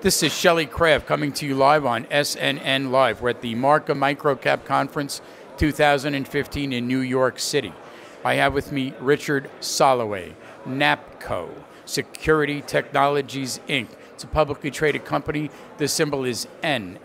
This is Shelley Craft coming to you live on SNNLive. We're at the Marcum MicroCap Conference 2015 in New York City. I have with me Richard Soloway, NAPCO, Security Technologies, Inc. It's a publicly traded company. The symbol is NSSC.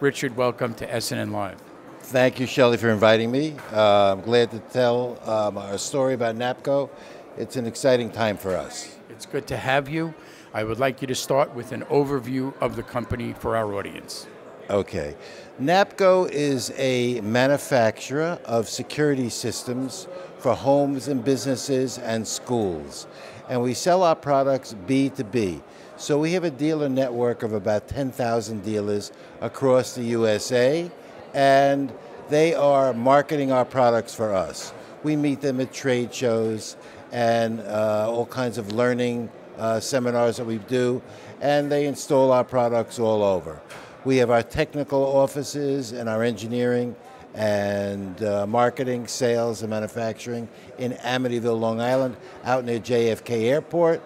Richard, welcome to SNNLive. Thank you, Shelley, for inviting me. I'm glad to tell our story about NAPCO. It's an exciting time for us. It's good to have you. I would like you to start with an overview of the company for our audience. Okay. NAPCO is a manufacturer of security systems for homes and businesses and schools. And we sell our products B2B. So we have a dealer network of about 10,000 dealers across the USA, and they are marketing our products for us. We meet them at trade shows and all kinds of learning seminars that we do, and they install our products all over. We have our technical offices and our engineering and marketing, sales, and manufacturing in Amityville, Long Island, out near JFK Airport,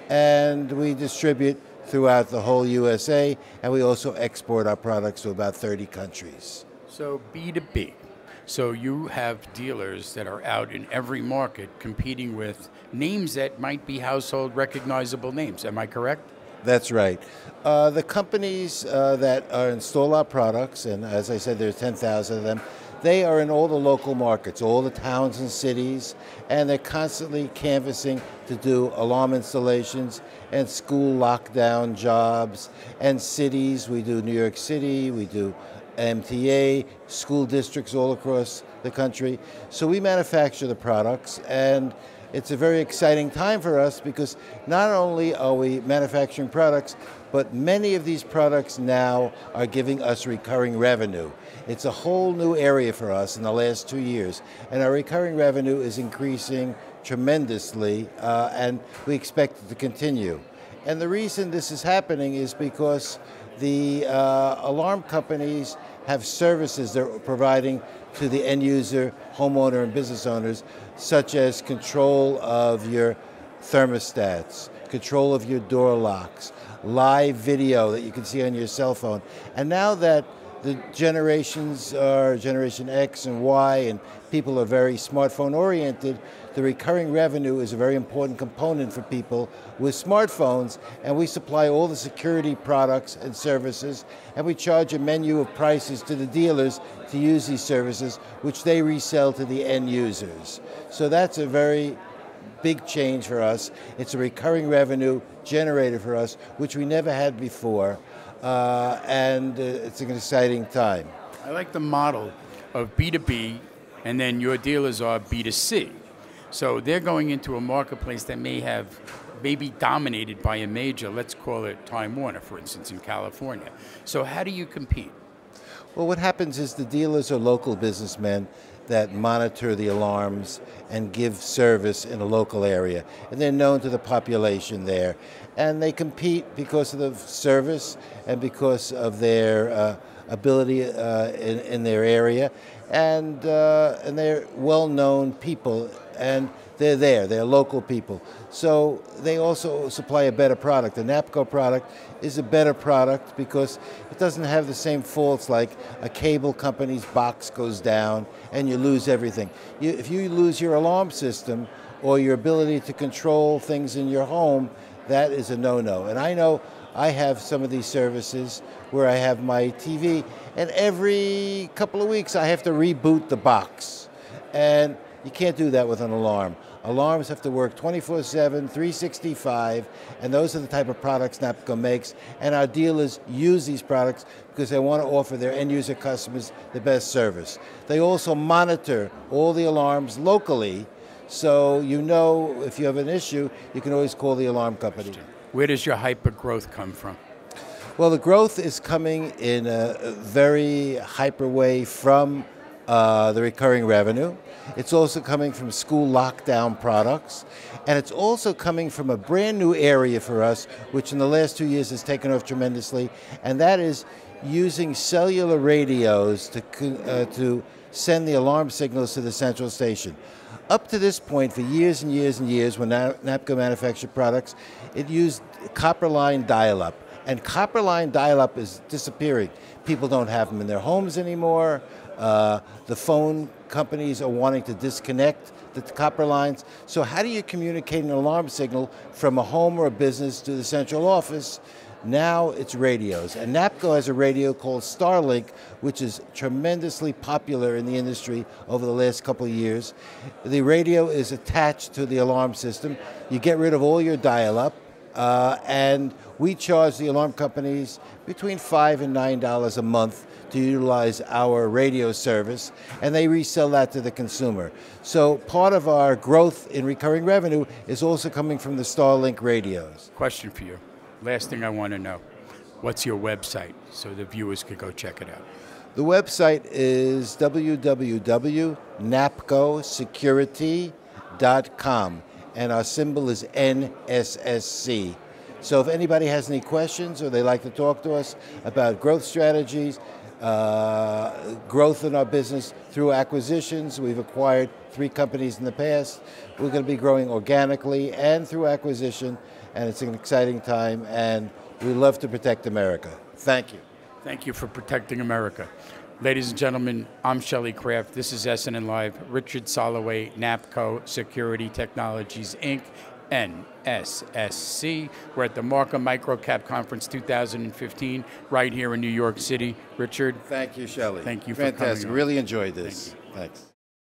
and we distribute throughout the whole USA, and we also export our products to about 30 countries. So B2B. So you have dealers that are out in every market competing with names that might be household recognizable names. Am I correct? That's right. The companies that install our products, and as I said, there's 10,000 of them, they are in all the local markets, all the towns and cities, and they're constantly canvassing to do alarm installations and school lockdown jobs, and cities. We do New York City, we do MTA, school districts all across the country. So we manufacture the products, and it's a very exciting time for us because not only are we manufacturing products, but many of these products now are giving us recurring revenue. It's a whole new area for us in the last 2 years, and our recurring revenue is increasing tremendously, and we expect it to continue. And the reason this is happening is because the alarm companies have services they're providing to the end user, homeowner, and business owners, such as control of your thermostats, control of your door locks, live video that you can see on your cell phone. And now that the generations are Generation X and Y, and people are very smartphone oriented, the recurring revenue is a very important component for people with smartphones, and we supply all the security products and services, and we charge a menu of prices to the dealers to use these services, which they resell to the end users. So that's a very big change for us. It's a recurring revenue generator for us, which we never had before, and it's an exciting time. I like the model of B2B, and then your dealers are B2C. So they're going into a marketplace that may be dominated by a major, let's call it Time Warner, for instance, in California. So how do you compete? Well, what happens is the dealers are local businessmen that monitor the alarms and give service in a local area. And they're known to the population there. And they compete because of the service and because of their ability in their area. And they're well-known people, and they're there. They're local people. So they also supply a better product. The NAPCO product is a better product because it doesn't have the same faults like a cable company's box goes down and you lose everything. If you lose your alarm system or your ability to control things in your home, that is a no-no. And I know I have some of these services where I have my TV, and every couple of weeks I have to reboot the box. And you can't do that with an alarm. Alarms have to work 24/7, 365, and those are the type of products NAPCO makes, and our dealers use these products because they want to offer their end user customers the best service. They also monitor all the alarms locally, so you know if you have an issue, you can always call the alarm company. Where does your hyper growth come from? Well, the growth is coming in a very hyper way from the recurring revenue. It's also coming from school lockdown products, and it's also coming from a brand new area for us, which in the last 2 years has taken off tremendously, and that is using cellular radios to send the alarm signals to the central station. Up to this point, for years and years and years, when NAPCO manufactured products, it used copper line dial-up. And copper line dial-up is disappearing. People don't have them in their homes anymore. The phone companies are wanting to disconnect the copper lines. So how do you communicate an alarm signal from a home or a business to the central office? Now it's radios. And NAPCO has a radio called Starlink, which is tremendously popular in the industry over the last couple of years. The radio is attached to the alarm system. You get rid of all your dial-up, and we charge the alarm companies between $5 and $9 a month to utilize our radio service, and they resell that to the consumer. So part of our growth in recurring revenue is also coming from the Starlink radios. Question for you. Last thing I want to know. What's your website so the viewers could go check it out? The website is www.napcosecurity.com, and our symbol is NSSC. So if anybody has any questions or they'd like to talk to us about growth strategies, growth in our business through acquisitions, we've acquired 3 companies in the past. We're going to be growing organically and through acquisition, and it's an exciting time, and we love to protect America. Thank you. Thank you for protecting America. Ladies and gentlemen, I'm Shelley Kraft. This is SNNLive. Richard Soloway, NAPCO Security Technologies, Inc., NSSC. We're at the Marcum MicroCap Conference 2015 right here in New York City. Richard. Thank you, Shelley. Thank you for coming on. Fantastic. Really enjoyed this. Thanks.